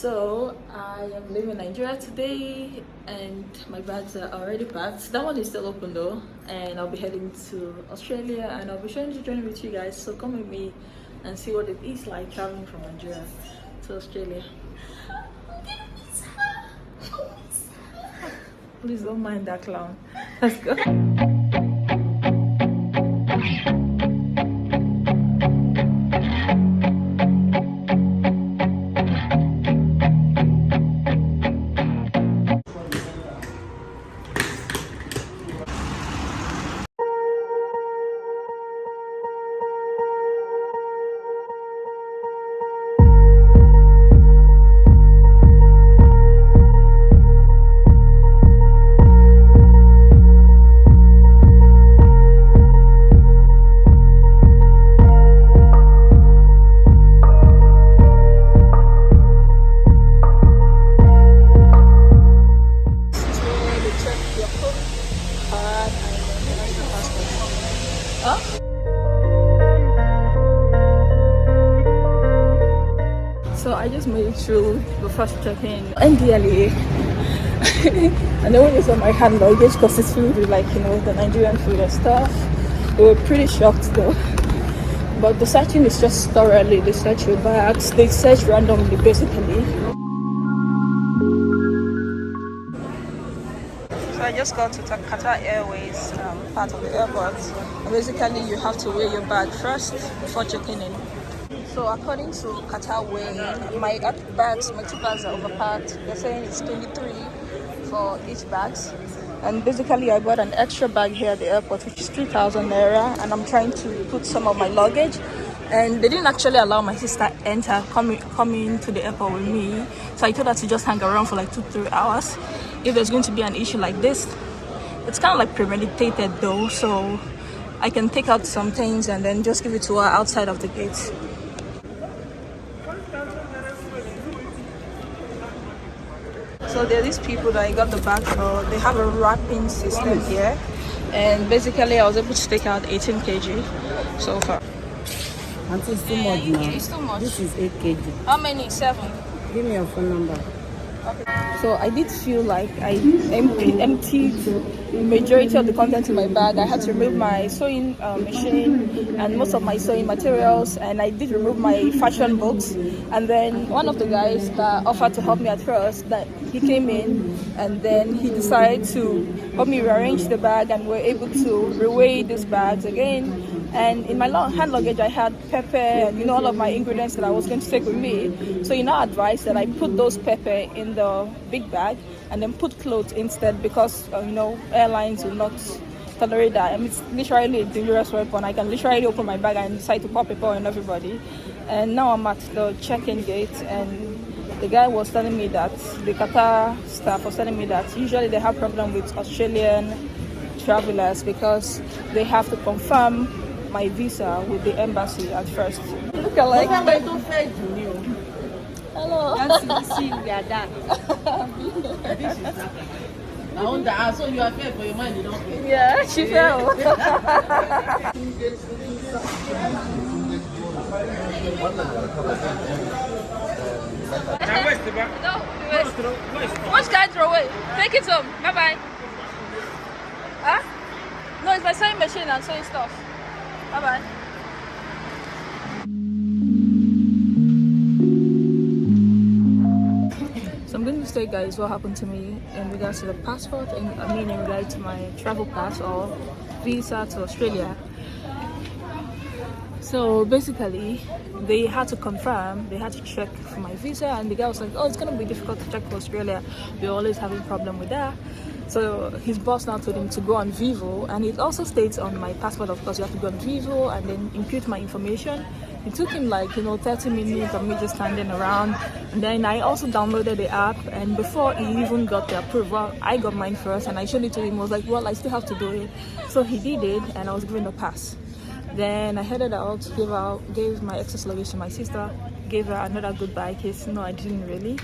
So I am leaving Nigeria today and my bags are already packed. That one is still open though, and I'll be heading to Australia and I'll be sharing the journey with you guys. So come with me and see what it is like traveling from Nigeria to Australia. Please don't mind that clown. Let's go. So I just made it through the first check-in NDLA and then when you saw my hand luggage because it's filled with the Nigerian food and stuff, we were pretty shocked though. But the searching is just thoroughly, they search your bags, they search randomly basically. So I just got to Qatar Airways part of the airport, and basically you have to weigh your bag first before checking in. So according to Qatar weighing, my two bags are overpacked. They're saying it's 23 for each bag. And basically I bought an extra bag here at the airport, which is 3,000 naira, and I'm trying to put some of my luggage. And they didn't actually allow my sister coming to the airport with me. So I told her to just hang around for like 2-3 hours. If there's going to be an issue like this, it's kind of like premeditated though, so I can take out some things and then just give it to her outside of the gate. So there are these people that I got the bag for. They have a wrapping system here, and basically I was able to take out 18 kg so far. Auntie, it's too much now. It's too much. This is 8 kg. How many? 7. Give me your phone number. Okay. So I did feel like I emptied the majority of the content in my bag. I had to remove my sewing machine and most of my sewing materials, and I did remove my fashion books. And then one of the guys that offered to help me at first, that he came in and then he decided to help me rearrange the bag, and we're able to reweigh these bags again. And in my hand luggage I had pepper and all of my ingredients that I was going to take with me. So he now advised that I put those pepper in the big bag and then put clothes instead, because airlines will not tolerate that. I mean, it's literally a dangerous weapon. I can literally open my bag and decide to pop pepper on everybody. And now I'm at the check-in gate, and the guy was telling me that the Qatar staff was telling me that usually they have problem with Australian travelers because they have to confirm my visa with the embassy at first. Look at hello. See, we are done. I want to ask, so you are fair for your mind, you don't pay. Yeah, she fell. Which guy throw away? Take it home. Bye bye. Huh? No, it's my sewing machine and sewing stuff. Bye bye. So I'm going to tell you guys what happened to me in regards to the passport, and in regards to my travel pass or visa to Australia. So basically, they had to confirm, they had to check for my visa, and the guy was like, oh, it's going to be difficult to check for Australia. We're always having problem with that. So his boss now told him to go on Vivo, and it also states on my passport, of course, you have to go on Vivo and then impute my information. It took him 30 minutes of me just standing around, and then I also downloaded the app, and before he even got the approval, I got mine first, and I showed it to him. I was like, well, I still have to do it. So he did it, and I was given the pass. Then I headed out, gave my excess luggage to my sister, gave her another goodbye kiss. No, I didn't really.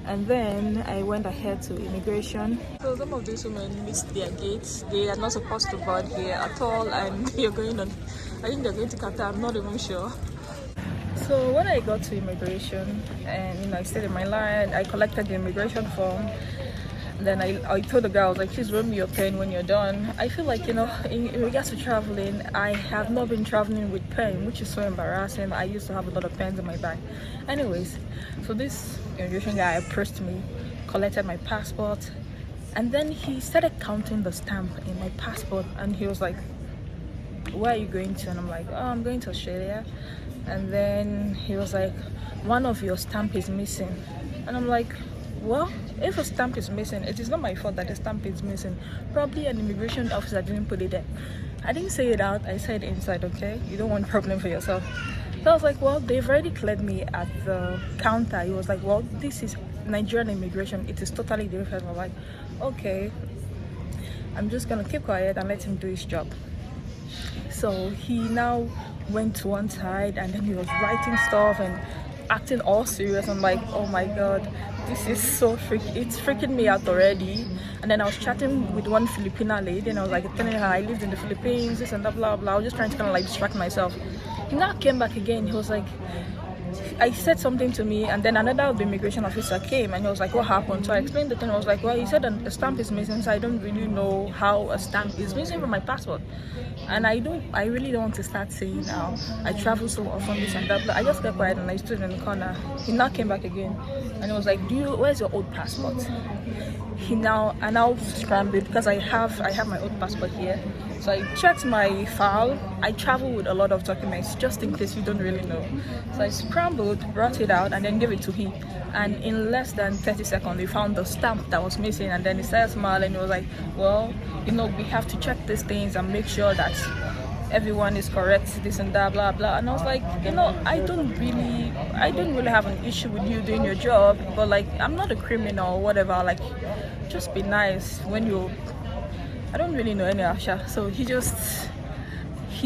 And then I went ahead to immigration. So some of these women missed their gates. They are not supposed to board here at all, and you're going on, I think they're going to Qatar, I'm not even sure. So when I got to immigration and I stayed in my line, I collected the immigration form. Then I told the girl, I was like, please roll me your pen when you're done. I feel like, in regards to traveling, I have not been traveling with pen, which is so embarrassing. I used to have a lot of pens in my bag. Anyways, so this immigration guy approached me, collected my passport, and then he started counting the stamp in my passport, and he was like, where are you going to? And I'm like, oh, I'm going to Australia. And then he was like, one of your stamp is missing. And I'm like, well, if a stamp is missing, it is not my fault that the stamp is missing. Probably an immigration officer didn't put it there. I didn't say it out, I said it inside, okay? You don't want problem for yourself. So I was like, well, they've already cleared me at the counter. He was like, well, this is Nigerian immigration, it is totally different. I'm like, okay, I'm just gonna keep quiet and let him do his job. So he now went to one side and then he was writing stuff and acting all serious. I'm like, oh my god, this is so it's freaking me out already. And then I was chatting with one Filipina lady and I was like telling her I lived in the Philippines, this and that, blah blah. I was just trying to kind of like distract myself. He now came back again. He was like, I said something to me, and then another of the immigration officer came and he was like, what happened? So I explained the thing. I was like, well, he said a stamp is missing, so I don't really know how a stamp is missing from my passport. And I really don't want to start saying now I travel so often, this and that. But I just got quiet and I stood in the corner. He now came back again and he was like, where's your old passport? I now scrambled because I have my old passport here. So I checked my file. I travel with a lot of documents just in case you don't really know. So I scrambled, brought it out, and then gave it to him. And in less than 30 seconds, they found the stamp that was missing. And then he started smiling and he was like, well, we have to check these things and make sure that everyone is correct, this and that, blah blah. And I was like, I don't really have an issue with you doing your job, but like, I'm not a criminal or whatever. Like, just be nice when I don't really know any Asha. So he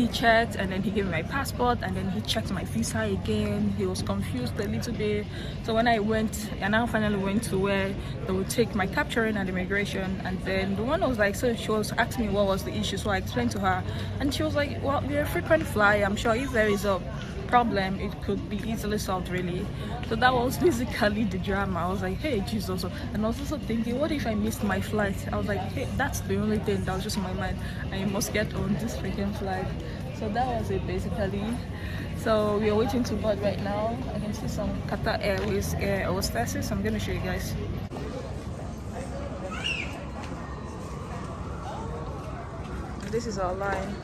checked and then he gave me my passport and then he checked my visa again. He was confused a little bit. So when I finally went to where they would take my capturing and immigration, and then the one was like, so she was asking me what was the issue. So I explained to her and she was like, well, we're a frequent flyer. I'm sure if there is a problem, it could be easily solved, really. So that was basically the drama. I was like, hey Jesus. And I was also thinking, what if I missed my flight? I was like, hey, that's the only thing that was just in my mind. I must get on this freaking flight. So that was it basically. So we are waiting to board right now. I can see some Qatar Airways air hostesses. I'm gonna show you guys. This is our line.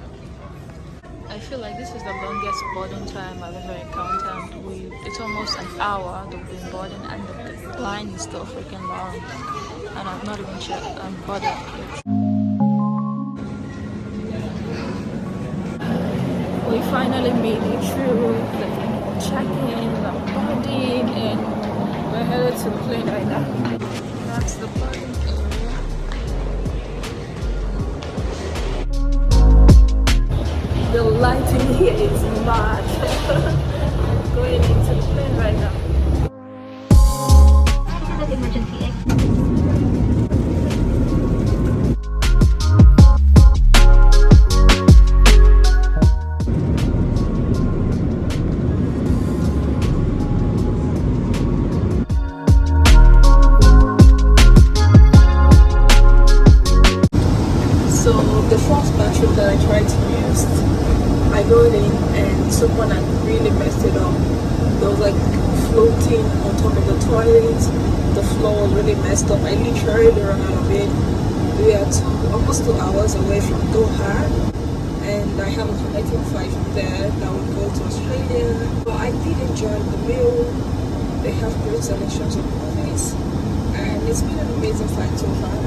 I feel like this is the longest boarding time I've ever encountered. It's almost an hour that we've been boarding and the line is still freaking long. And I've not even checked and boarded yet. We finally made it through the check-in, the boarding, and we're headed to the plane right now. That's the boarding area. The lighting here is mad. Going into the plane right now. So the first bathroom that I tried to use, I got in and someone had really messed it up. There was like floating on top of the toilet. The floor was really messed up. I literally ran out of it. We are almost 2 hours away from Doha, and I have a connecting flight from there that will go to Australia. But I did enjoy the meal. They have great selections of movies, and it's been an amazing flight so far.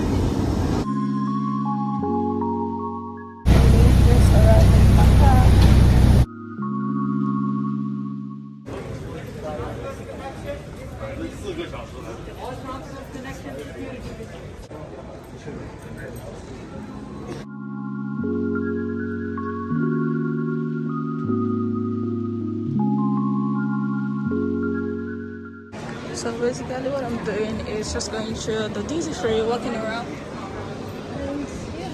So basically what I'm doing is just going through the duty free, walking around, and yeah.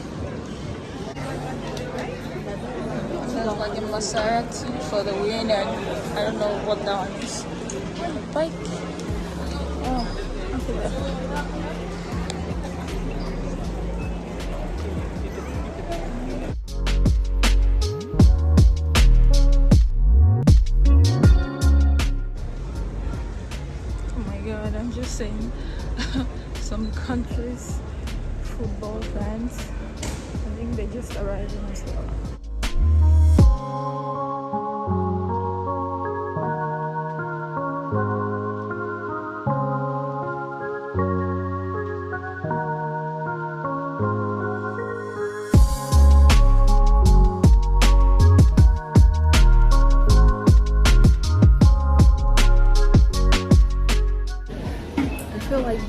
There's like a Maserati for the win, and I don't know what that one is. Bike. Oh, okay there. Oh my god, I'm just saying some countries football fans, I think they just arrived in as well.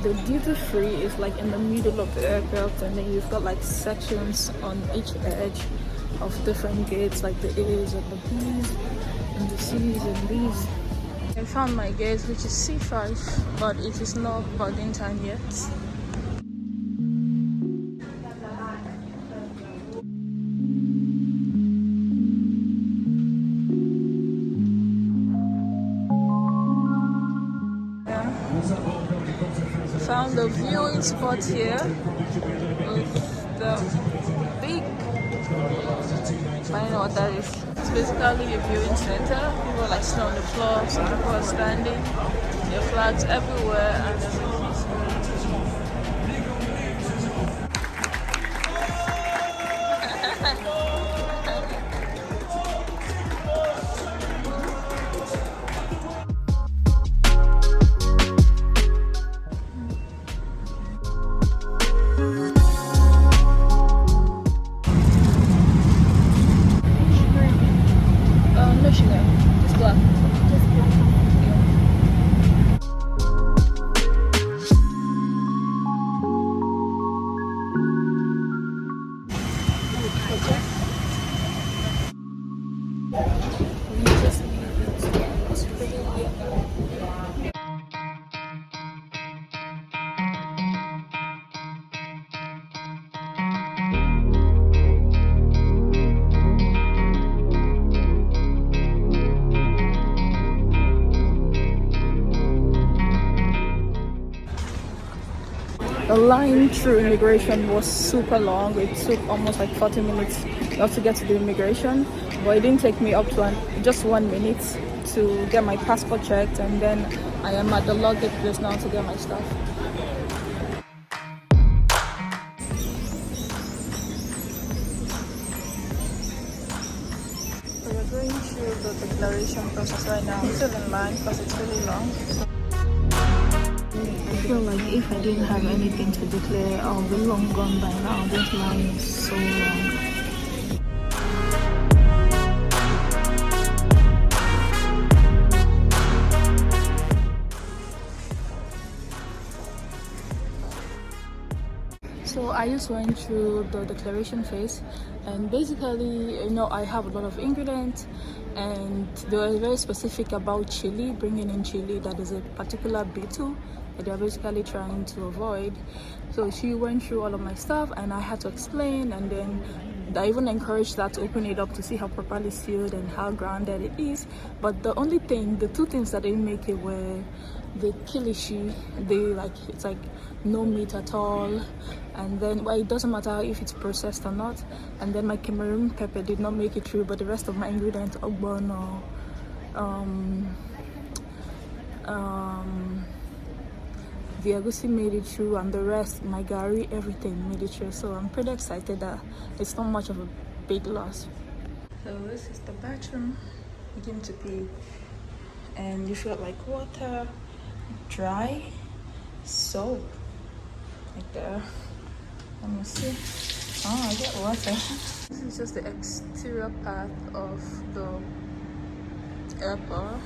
The duty free is like in the middle of the aircraft, and then you've got like sections on each edge of different gates, like the A's and the B's and the C's and D's. I found my gate, which is C5, but it is not boarding time yet. Found the viewing spot here with the big, I don't know what that is. It's basically a viewing center. People like sit on the floor, some people are standing, there are flags everywhere, and the line through immigration was super long. It took almost like 40 minutes just to get to the immigration, but it didn't take me up to just 1 minute to get my passport checked, and then I am at the luggage place now to get my stuff. So we're going through the declaration process right now. I'm still in line because it's really long. I feel like if I didn't have anything to declare, I'll be long gone by now. This line is so long. So I just went through the declaration phase, and basically, I have a lot of ingredients, and they were very specific about chili, bringing in chili that is a particular beetle that they're basically trying to avoid. So she went through all of my stuff, and I had to explain, and then I even encouraged her to open it up to see how properly sealed and how grounded it is. But the two things that didn't make it were the kilishi. It's like no meat at all, and then it doesn't matter if it's processed or not. And then my Cameroon pepper did not make it through, but the rest of my ingredients, ogbono, the agusi made it through, and the rest, my gari, everything made it through. So I'm pretty excited that it's not much of a big loss. So this is the bathroom. Begin to pee, and you feel like water, dry soap, like there. Let me see. Oh, I get water. This is just the exterior part of the airport.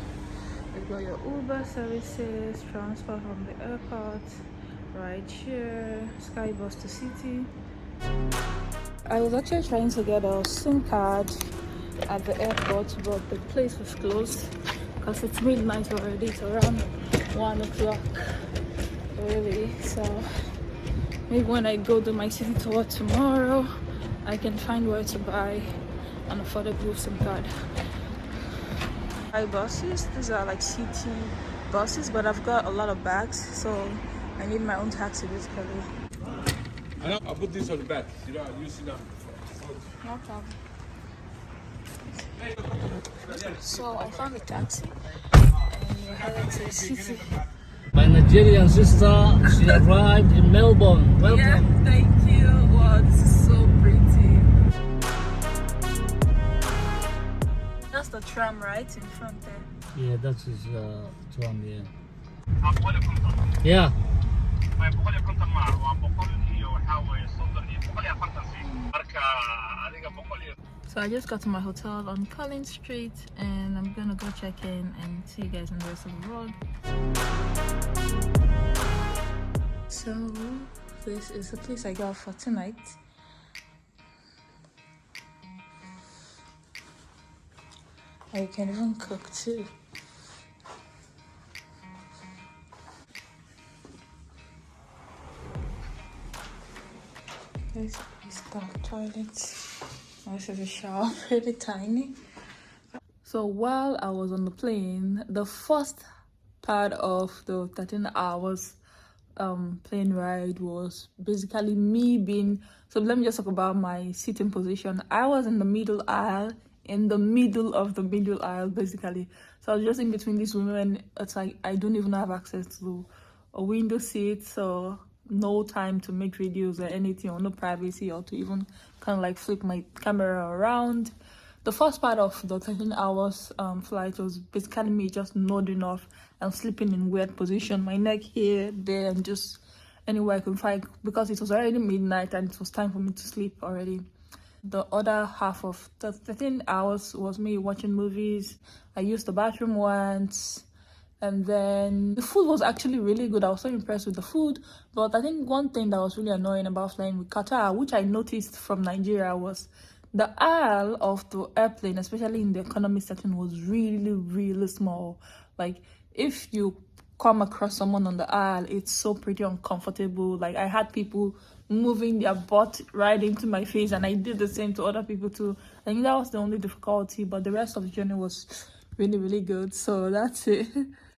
You've got your Uber services, transfer from the airport, rideshare, Skybus to city. I was actually trying to get a SIM card at the airport, but the place was closed because it's midnight already. It's around 1 o'clock already. So maybe when I go to my city tour tomorrow, I can find where to buy an affordable SIM card. Buses, these are like city buses, but I've got a lot of bags, so I need my own taxi basically. I'll put this on the back. You know, I'm using that. No problem. So I found a taxi and we're headed to the city. My Nigerian sister, she arrived in Melbourne. Welcome. Yeah, thank you. Wow, this is so pretty. That's the tram right in front there. Yeah, that is tram, yeah. Yeah. So I just got to my hotel on Collins Street and I'm gonna go check in and see you guys on the rest of the road. So this is the place I got for tonight. And you can even cook too. This is the toilet. This is a shower, pretty tiny. So while I was on the plane, the first part of the 13 hours plane ride was basically me being, so let me just talk about my seating position. I was in the middle aisle, in the middle of the middle aisle basically. So I was just in between these women. It's like I don't even have access to a window seat, so no time to make videos or anything, or no privacy, or to even kind of like flip my camera around. The first part of the 13 hours flight was basically me just nodding off and sleeping in weird position, my neck here, there, and just anywhere I could find, because it was already midnight and it was time for me to sleep already. The other half of the 13 hours was me watching movies. I used the bathroom once, and then the food was actually really good. I was so impressed with the food. But I think one thing that was really annoying about flying with Qatar, which I noticed from Nigeria, was the aisle of the airplane, especially in the economy setting, was really, really small. Like, if you come across someone on the aisle, it's so pretty uncomfortable. Like, I had people moving their butt right into my face, and I did the same to other people too. I think that was the only difficulty, but the rest of the journey was really, really good. So that's it.